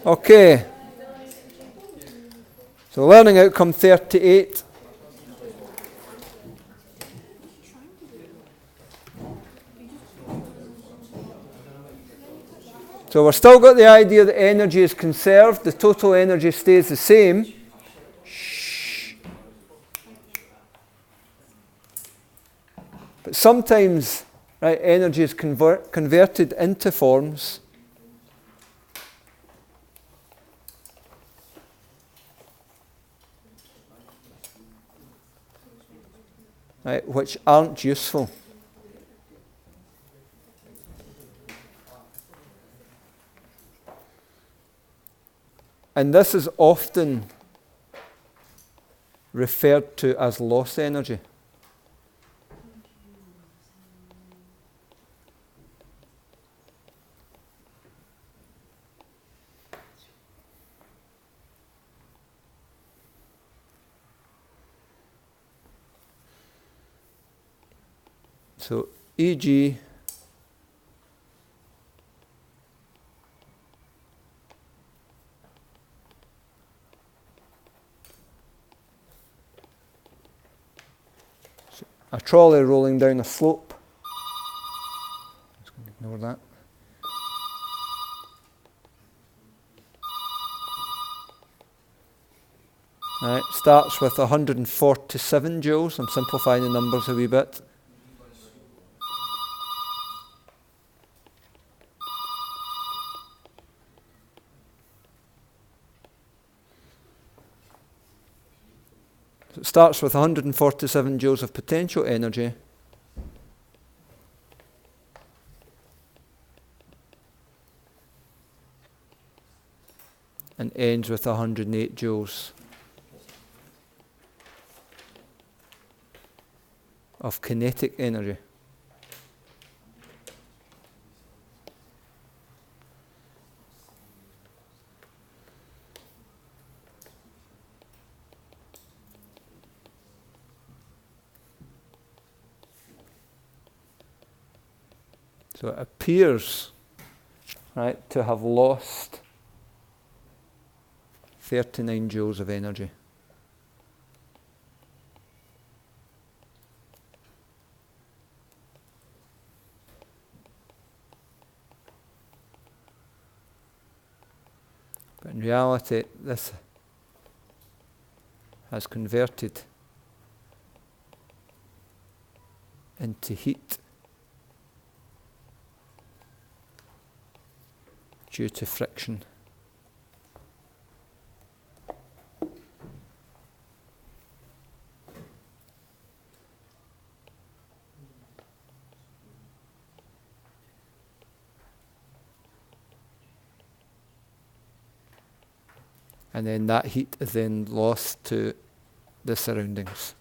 Okay. So learning outcome 38. So we've still got the idea that energy is conserved. The total energy stays the same. But sometimes, right, energy is converted into forms right, which aren't useful. And this is often referred to as loss energy. So, e.g., a trolley rolling down a slope. Just going to ignore that. Right, starts with 147 joules. I'm simplifying the numbers a wee bit. So it starts with 147 joules of potential energy. And ends with 108 joules of kinetic energy. So it appears, right, to have lost 39 joules of energy. But in reality, this has converted into heat due to friction. And then that heat is then lost to the surroundings.